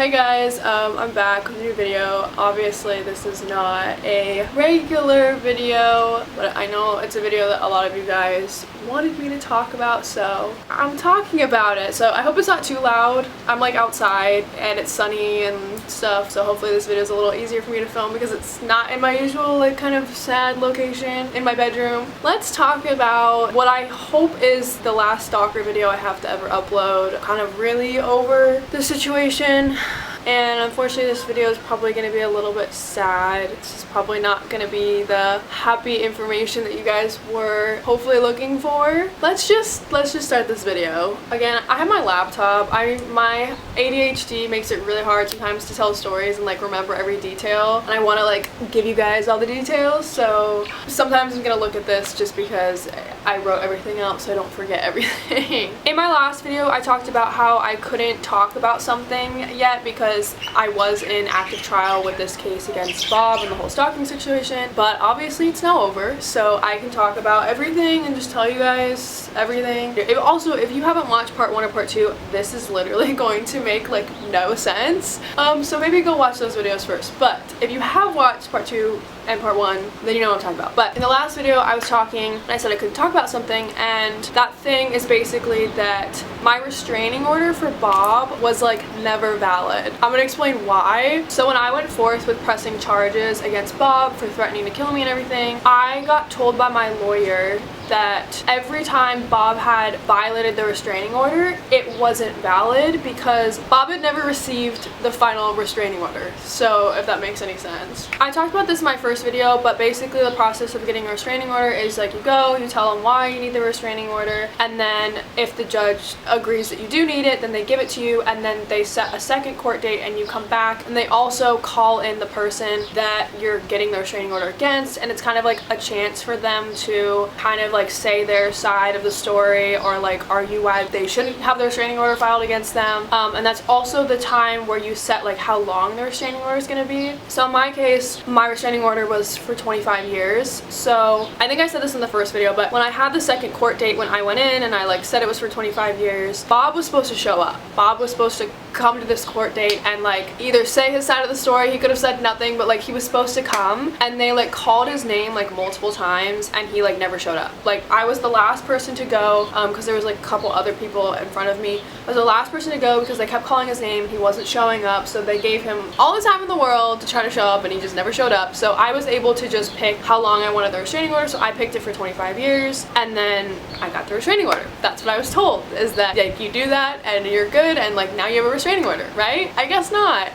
Hey guys, I'm back with a new video. Obviously this is not a regular video, but I know it's a video that a lot of you guys wanted me to talk about, so I'm talking about it. So I hope it's not too loud. I'm like outside and it's sunny and stuff, so hopefully this video is a little easier for me to film because it's not in my usual like kind of sad location in my bedroom. Let's talk about what I hope is the last stalker video I have to ever upload. I'm kind of really over the situation. And unfortunately this video is probably going to be a little bit sad. It's probably not going to be the happy information that you guys were hopefully looking for. Let's just start this video. Again, I have my laptop. My ADHD makes it really hard sometimes to tell stories and like remember every detail. And I want to like give you guys all the details. So sometimes I'm going to look at this just because I wrote everything out so I don't forget everything. In my last video I talked about how I couldn't talk about something yet because I was in active trial with this case against Bob and the whole stalking situation, but obviously it's now over, so I can talk about everything and just tell you guys everything. If you haven't watched part 1 or part 2, this is literally going to make like no sense, so maybe go watch those videos first. But if you have watched part 2 and part 1, then you know what I'm talking about. But in the last video I was talking and I said I couldn't talk about something, and that thing is basically that my restraining order for Bob was like never valid. I'm gonna explain why. So when I went forth with pressing charges against Bob for threatening to kill me and everything, I got told by my lawyer that every time Bob had violated the restraining order, it wasn't valid because Bob had never received the final restraining order. So if that makes any sense. I talked about this in my first video, but basically the process of getting a restraining order is like you go, you tell them why you need the restraining order, and then if the judge agrees that you do need it, then they give it to you, and then they set a second court date and you come back, and they also call in the person that you're getting the restraining order against, and it's kind of like a chance for them to kind of like say their side of the story or like argue why they shouldn't have the restraining order filed against them, and that's also the time where you set like how long the restraining order is going to be. So in my case, my restraining order was for 25 years. So I think I said this in the first video, but when I had the second court date, when I went in and I like said it was for 25 years, Bob was supposed to show up. Bob was supposed to come to this court date and like either say his side of the story. He could have said nothing, but like he was supposed to come, and they like called his name like multiple times and he like never showed up. Like I was the last person to go because there was like a couple other people in front of me. I was the last person to go because they kept calling his name. He wasn't showing up, so they gave him all the time in the world to try to show up, and he just never showed up. So I was able to just pick how long I wanted the restraining order, so I picked it for 25 years, and then I got the restraining order. That's what I was told, is that like you do that and you're good, and like now you have a restraining order, right? I guess not.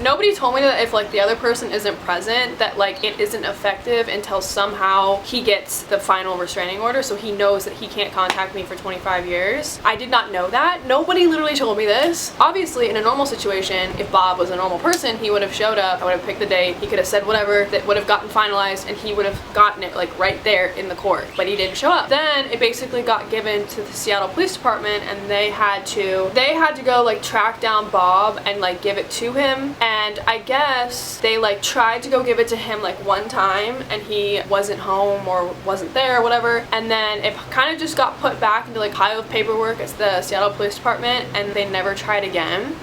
Nobody told me that if like the other person isn't present, that like it isn't effective until somehow he gets the final restraining order, so he knows that he can't contact me for 25 years. I did not know that. Nobody literally told me this. Obviously in a normal situation, if Bob was a normal person, he would have showed up, I would have picked the date, he could have said whatever that would have gotten finalized, and he would have gotten it like right there in the court, but he didn't show up. Then it basically got given to the Seattle Police Department, and they had to go like track down Bob and like give it to him, and I guess they like tried to go give it to him like one time and he wasn't home or wasn't there or whatever, and then it kind of just got put back into like pile of paperwork at the Seattle Police Department, and they never tried again.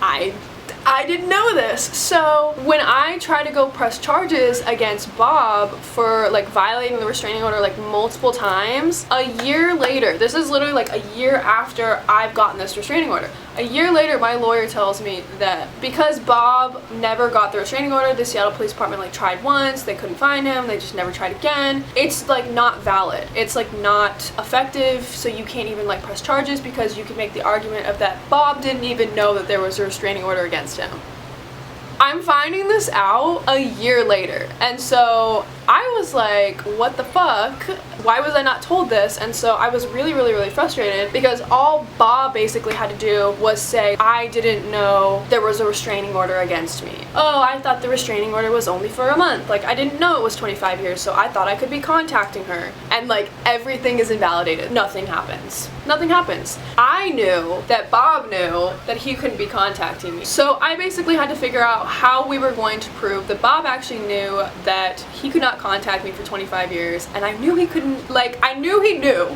I didn't know this. So when I tried to go press charges against Bob for like violating the restraining order like multiple times, a year later, this is literally like a year after I've gotten this restraining order, a year later my lawyer tells me that because Bob never got the restraining order, the Seattle Police Department like tried once, they couldn't find him, they just never tried again, it's like not valid, it's like not effective, so you can't even like press charges because you can make the argument of that Bob didn't even know that there was a restraining order against him. I'm finding this out a year later, and so I was like, what the fuck? Why was I not told this? And so I was really frustrated because all Bob basically had to do was say, I didn't know there was a restraining order against me. Oh, I thought the restraining order was only for a month. Like, I didn't know it was 25 years, so I thought I could be contacting her. And like, everything is invalidated. Nothing happens. Nothing happens. I knew that Bob knew that he couldn't be contacting me. So I basically had to figure out how we were going to prove that Bob actually knew that he could not contact me for 25 years, and I knew he couldn't, like, I knew he knew.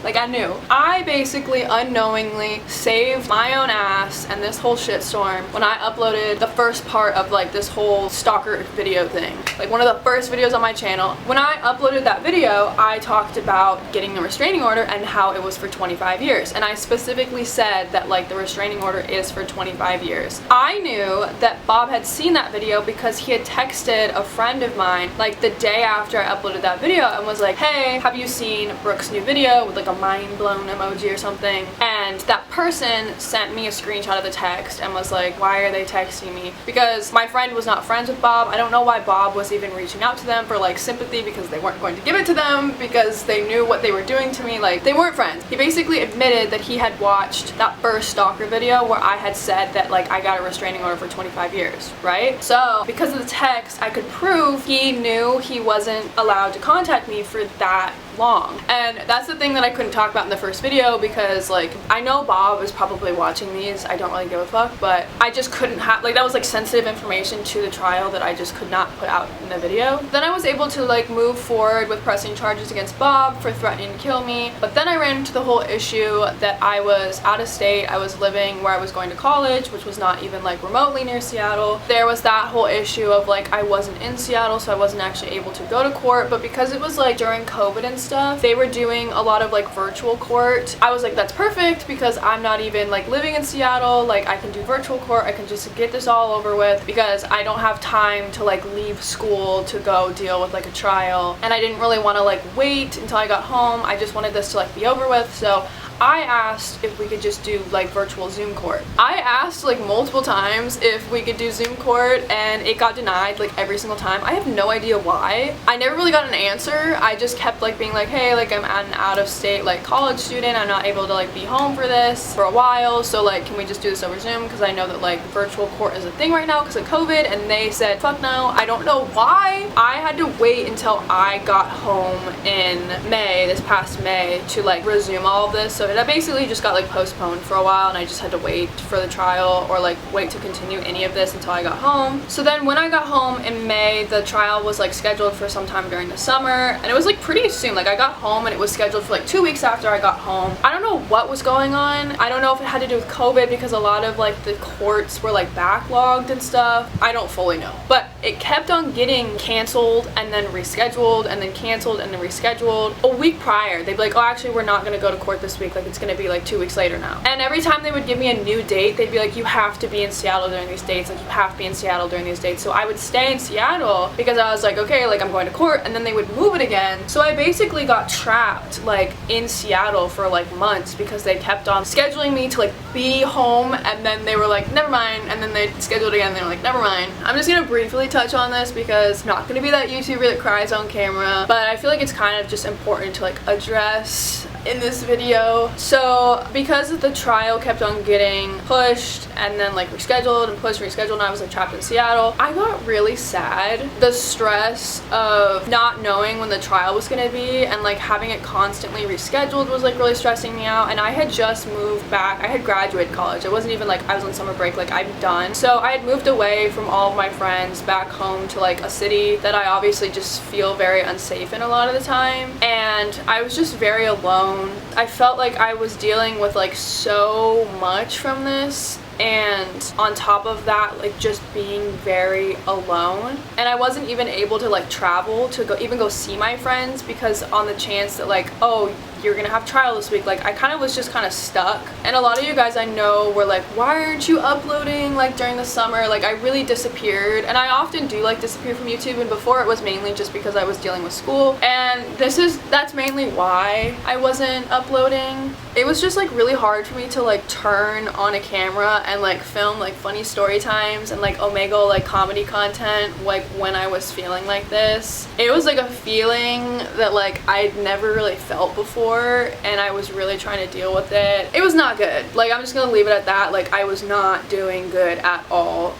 Like, I knew. I basically unknowingly saved my own ass and this whole shitstorm when I uploaded the first part of like this whole stalker video thing. Like one of the first videos on my channel. When I uploaded that video, I talked about getting a restraining order and how it was for 25 years. And I specifically said that like the restraining order is for 25 years. I knew that Bob had seen that video because he had texted a friend of mine like the day after I uploaded that video and was like, hey, have you seen Brooke's new video, with like a mind blown emoji or something? And that person sent me a screenshot of the text and was like, why are they texting me? Because my friend was not friends with Bob. I don't know why Bob was even reaching out to them for like sympathy, because they weren't going to give it to them because they knew what they were doing to me. Like, they weren't friends. He basically admitted that he had watched that first stalker video where I had said that like I got a restraining order for 25 years, right? So because of the text, I could prove he knew he wasn't allowed to contact me for that long. And that's the thing that I couldn't talk about in the first video, because like I know Bob is probably watching these, I don't really give a fuck, but I just couldn't have, like, that was like sensitive information to the trial that I just could not put out in the video. Then I was able to like move forward with pressing charges against Bob for threatening to kill me, but then I ran into the whole issue that I was out of state. I was living where I was going to college, which was not even like remotely near Seattle. There was that whole issue of like I wasn't in Seattle, so I wasn't actually able to go to court, but because it was like during COVID and stuff, they were doing a lot of like virtual court. I was like, that's perfect, because I'm not even like living in Seattle, like I can do virtual court, I can just get this all over with, because I don't have time to like leave school to go deal with like a trial, and I didn't really want to like wait until I got home. I just wanted this to like be over with, so I asked if we could just do like virtual Zoom court. I asked like multiple times if we could do Zoom court, and it got denied like every single time. I have no idea why. I never really got an answer. I just kept like being like, hey, like I'm an out of state like college student, I'm not able to like be home for this for a while, so like can we just do this over Zoom, because I know that like virtual court is a thing right now because of COVID. And they said fuck no. I don't know why. I had to wait until I got home in May, this past May, to like resume all of this. So it basically just got like postponed for a while, and I just had to wait for the trial, or like wait to continue any of this until I got home. So then when I got home in May, the trial was like scheduled for sometime during the summer, and it was like pretty soon. Like I got home and it was scheduled for like 2 weeks after I got home. I don't know what was going on. I don't know if it had to do with COVID, because a lot of like the courts were like backlogged and stuff. I don't fully know, but it kept on getting canceled and then rescheduled and then canceled and then rescheduled. A week prior, they'd be like, oh, actually we're not gonna go to court this week, like it's gonna be like 2 weeks later now. And every time they would give me a new date, they'd be like, you have to be in Seattle during these dates, like you have to be in Seattle during these dates. So I would stay in Seattle because I was like, okay, like I'm going to court, and then they would move it again. So I basically got trapped like in Seattle for like months, because they kept on scheduling me to like be home, and then they were like, never mind, and then they scheduled again and they were like, never mind. I'm just gonna briefly touch on this because I'm not gonna be that YouTuber that cries on camera, but I feel like it's kind of just important to like address in this video. So because the trial kept on getting pushed and then like rescheduled and pushed and rescheduled, and I was like trapped in Seattle, I got really sad. The stress of not knowing when the trial was gonna be and like having it constantly rescheduled was like really stressing me out. And I had just moved back. I had graduated college. It wasn't even like I was on summer break, like I'm done. So I had moved away from all of my friends back home to like a city that I obviously just feel very unsafe in a lot of the time, and I was just very alone. I felt like I was dealing with like so much from this, and on top of that, like just being very alone. And I wasn't even able to like travel to go see my friends, because on the chance that like, oh, you're gonna have trial this week, like I kind of was just kind of stuck. And a lot of you guys I know were like, why aren't you uploading like during the summer? Like I really disappeared, and I often do like disappear from YouTube, and before it was mainly just because I was dealing with school, and that's mainly why I wasn't uploading. It was just like really hard for me to like turn on a camera and like film like funny story times and like Omegle like comedy content like when I was feeling like this. It was like a feeling that like I'd never really felt before, and I was really trying to deal with it. It was not good. Like I'm just gonna leave it at that. Like I was not doing good at all.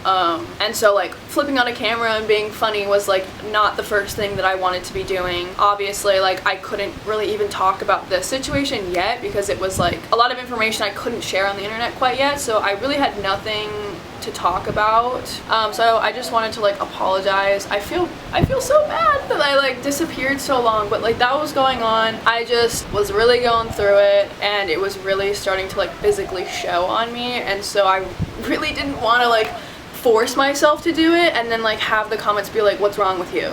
And so like flipping on a camera and being funny was like not the first thing that I wanted to be doing. Obviously like I couldn't really even talk about this situation yet, because it was like a lot of information I couldn't share on the internet quite yet, so I really had nothing to talk about. So I just wanted to like apologize. I feel so bad that I like disappeared so long, but like that was going on. I just was really going through it, and it was really starting to like physically show on me, and so I really didn't want to like force myself to do it and then like have the comments be like, what's wrong with you?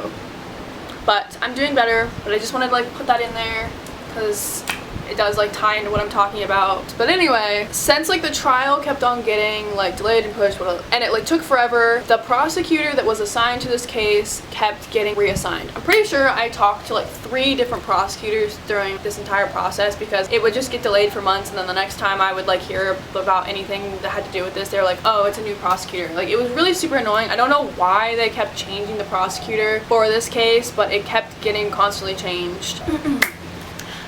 But I'm doing better, but I just wanted to like put that in there because it does like tie into what I'm talking about. But anyway, since like the trial kept on getting like delayed and pushed, and it like took forever, the prosecutor that was assigned to this case kept getting reassigned. I'm pretty sure I talked to like 3 different prosecutors during this entire process because it would just get delayed for months, and then the next time I would like hear about anything that had to do with this, they were like, oh, it's a new prosecutor. Like, it was really super annoying. I don't know why they kept changing the prosecutor for this case, but it kept getting constantly changed.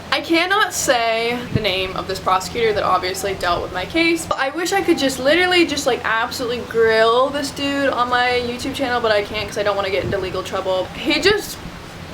I cannot say the name of this prosecutor that obviously dealt with my case. I wish I could just literally just like absolutely grill this dude on my YouTube channel, but I can't because I don't want to get into legal trouble. He just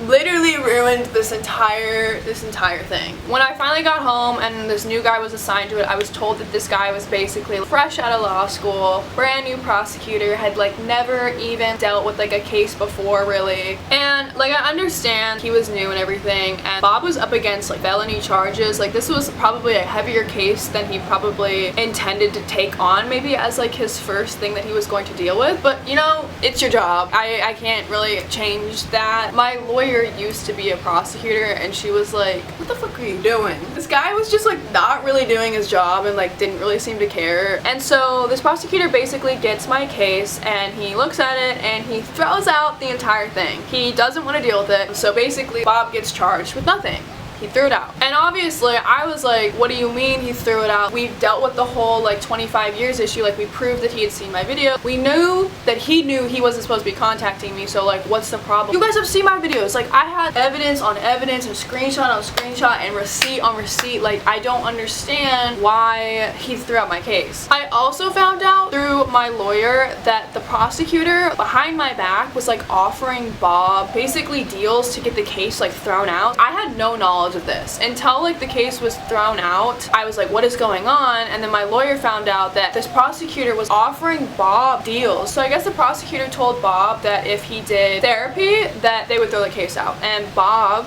literally ruined this entire thing. When I finally got home and this new guy was assigned to it, I was told that this guy was basically fresh out of law school, brand new prosecutor, had like never even dealt with like a case before really. And like, I understand he was new and everything, and Bob was up against like felony charges. Like, this was probably a heavier case than he probably intended to take on maybe as like his first thing that he was going to deal with. But you know, it's your job. I can't really change that. My lawyer used to be a prosecutor, and she was like, what the fuck are you doing? This guy was just like not really doing his job and like didn't really seem to care. And so this prosecutor basically gets my case and he looks at it and he throws out the entire thing. He doesn't want to deal with it. So basically Bob gets charged with nothing. He threw it out. And obviously I was like, what do you mean he threw it out? We've dealt with the whole like 25 years issue. Like, we proved that he had seen my video. We knew that he knew he wasn't supposed to be contacting me, so like, what's the problem? You guys have seen my videos. Like, I had evidence on evidence and screenshot on screenshot and receipt on receipt. Like, I don't understand why he threw out my case. I also found out through my lawyer that the prosecutor behind my back was like offering Bob basically deals to get the case like thrown out. I had no knowledge of this until like the case was thrown out. I was like, what is going on? And then my lawyer found out that this prosecutor was offering Bob deals. So I guess the prosecutor told Bob that if he did therapy, that they would throw the case out, and Bob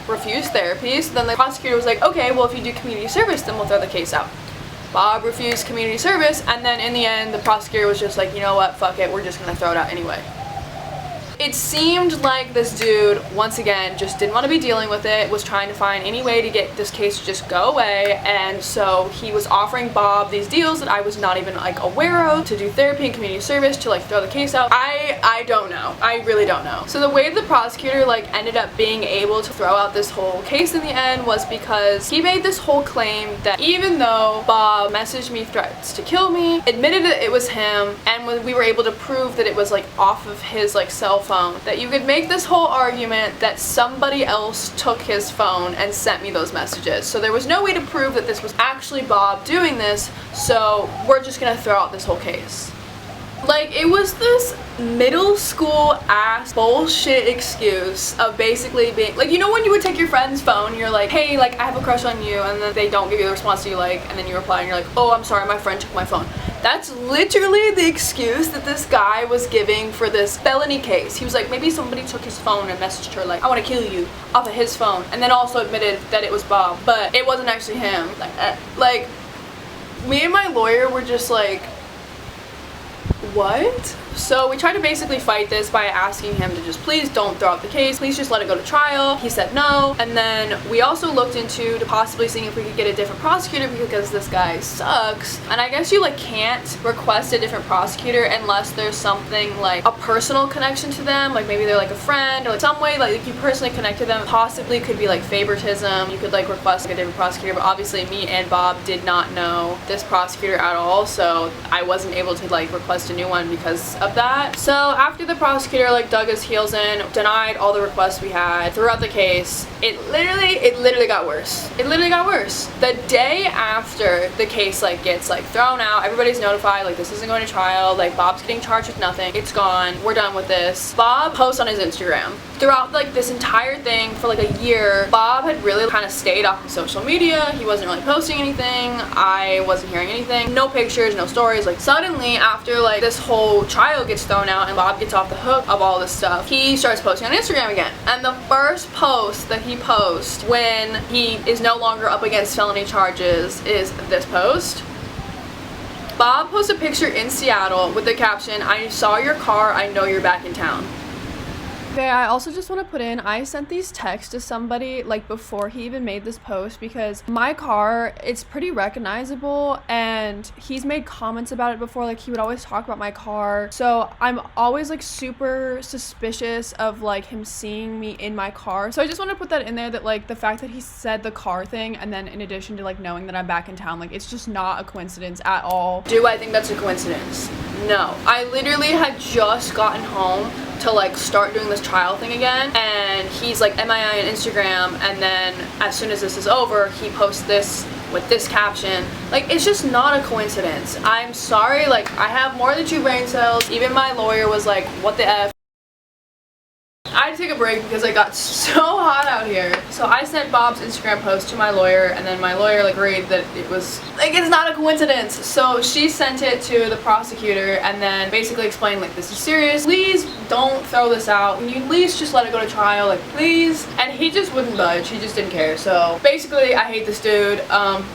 refused therapy. So then the prosecutor was like, okay, well, if you do community service, then we'll throw the case out. Bob refused community service, and then in the end the prosecutor was just like, you know what, fuck it, we're just gonna throw it out anyway. It seemed like this dude, once again, just didn't want to be dealing with it, was trying to find any way to get this case to just go away, and so he was offering Bob these deals that I was not even like aware of, to do therapy and community service, to like throw the case out. I don't know. I really don't know. So the way the prosecutor like ended up being able to throw out this whole case in the end was because he made this whole claim that even though Bob messaged me threats to kill me, admitted that it was him, and when we were able to prove that it was like off of his like cell phone, that you could make this whole argument that somebody else took his phone and sent me those messages. So there was no way to prove that this was actually Bob doing this, so we're just gonna throw out this whole case. Like, it was this middle school ass bullshit excuse of basically being like, you know when you would take your friend's phone and you're like, hey, like, I have a crush on you, and then they don't give you the response you like, and then you reply and you're like, oh, I'm sorry, my friend took my phone. That's literally the excuse that this guy was giving for this felony case. He was like, maybe somebody took his phone and messaged her like, I want to kill you, off of his phone, and then also admitted that it was Bob, but it wasn't actually him. Like, me and my lawyer were just like, what? So we tried to basically fight this by asking him to just please don't throw out the case, please just let it go to trial. He said no, and then we also looked into possibly seeing if we could get a different prosecutor because this guy sucks. And I guess you like can't request a different prosecutor unless there's something like a personal connection to them, like maybe they're like a friend or like some way like you personally connect to them. Possibly could be like favoritism. You could like request like a different prosecutor, but obviously me and Bob did not know this prosecutor at all, so I wasn't able to like request a new one because of that. So after the prosecutor like dug his heels in, denied all the requests we had throughout the case, it literally got worse. It literally got worse. The day after the case like gets like thrown out, everybody's notified like this isn't going to trial, like Bob's getting charged with nothing, it's gone, we're done with this. Bob posts on his Instagram. Throughout like this entire thing for like a year, Bob had really kind of stayed off of social media. He wasn't really posting anything. I wasn't hearing anything. No pictures, no stories. Like suddenly after like this whole trial gets thrown out and Bob gets off the hook of all this stuff, he starts posting on Instagram again. And the first post that he posts when he is no longer up against felony charges is this post. Bob posts a picture in Seattle with the caption, "I saw your car, I know you're back in town." Okay, I also just want to put in, I sent these texts to somebody like before he even made this post because my car, it's pretty recognizable and he's made comments about it before. Like he would always talk about my car. So I'm always like super suspicious of like him seeing me in my car. So I just want to put that in there, that like the fact that he said the car thing and then in addition to like knowing that I'm back in town, like it's just not a coincidence at all. Do I think that's a coincidence? No. I literally had just gotten home to like start doing this trial thing again, and he's like MIA on Instagram, and then as soon as this is over he posts this with this caption. Like, it's just not a coincidence. I'm sorry, like I have more than 2 brain cells. Even my lawyer was like, what the F. I had to take a break because it got so hot out here. So I sent Bob's Instagram post to my lawyer, and then my lawyer like agreed that it was like, it's not a coincidence. So she sent it to the prosecutor and then basically explained like, this is serious, please don't throw this out, can you at least just let it go to trial, like please. And he just wouldn't budge, he just didn't care. So basically I hate this dude.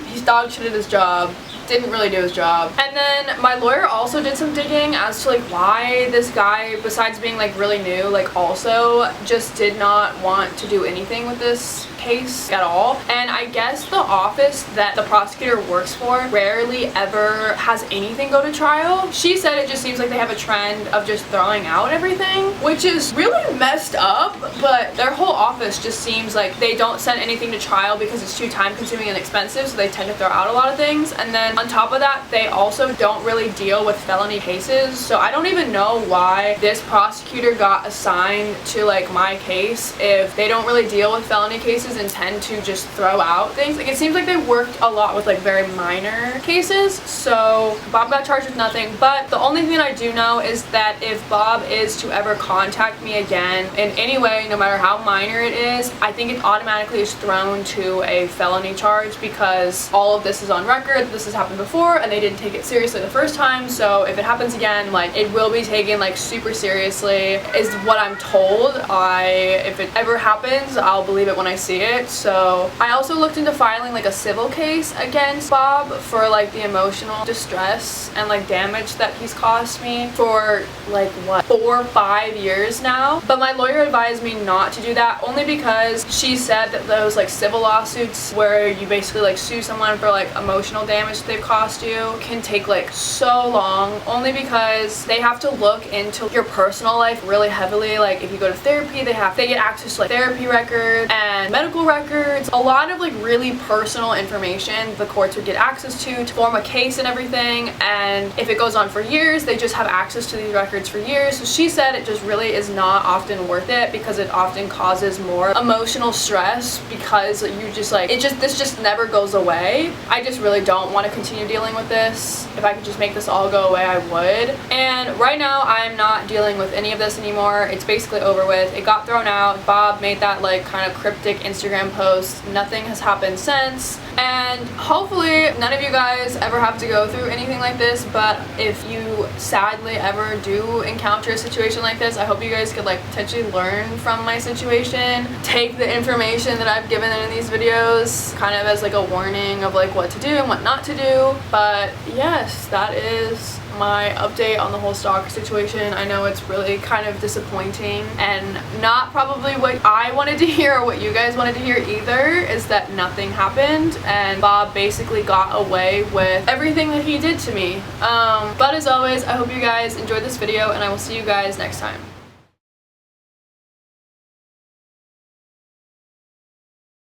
He's dog shit at his job, didn't really do his job. And then my lawyer also did some digging as to like why this guy, besides being like really new, like also just did not want to do anything with this case at all. And I guess the office that the prosecutor works for rarely ever has anything go to trial. She said it just seems like they have a trend of just throwing out everything, which is really messed up, but their whole office just seems like they don't send anything to trial because it's too time consuming and expensive, so they tend to throw out a lot of things. And then on top of that, they also don't really deal with felony cases, so I don't even know why this prosecutor got assigned to like my case if they don't really deal with felony cases and tend to just throw out things. Like, it seems like they worked a lot with like very minor cases. So Bob got charged with nothing, but the only thing I do know is that if Bob is to ever contact me again in any way, no matter how minor it is, I think it automatically is thrown to a felony charge because all of this is on record. This has happened before and they didn't take it seriously the first time, so if it happens again, like it will be taken like super seriously is what I'm told. If it ever happens, I'll believe it when I see it. So I also looked into filing like a civil case against Bob for like the emotional distress and like damage that he's caused me for like what, 4 or 5 years now. But my lawyer advised me not to do that, only because she said that those like civil lawsuits where you basically like sue someone for like emotional damage they've cost you can take like so long, only because they have to look into your personal life really heavily. Like if you go to therapy, they get access to like therapy records and medical records, a lot of like really personal information the courts would get access to form a case and everything. And if it goes on for years, they just have access to these records for years. So she said it just really is not often worth it because it often causes more emotional stress because you just like, this just never goes away. I just really don't want to continue dealing with this. If I could just make this all go away, I would. And right now I'm not dealing with any of this anymore. It's basically over with. It got thrown out. Bob made that like kind of cryptic Instagram post. Nothing has happened since. And hopefully none of you guys ever have to go through anything like this, but if you sadly ever do encounter a situation like this, I hope you guys could like potentially learn from my situation. Take the information that I've given in these videos kind of as like a warning of like what to do and what not to do. But yes, that is my update on the whole stalker situation. I know it's really kind of disappointing and not probably what I wanted to hear or what you guys wanted to hear either, is that nothing happened and Bob basically got away with everything that he did to me. But as always, I hope you guys enjoyed this video and I will see you guys next time.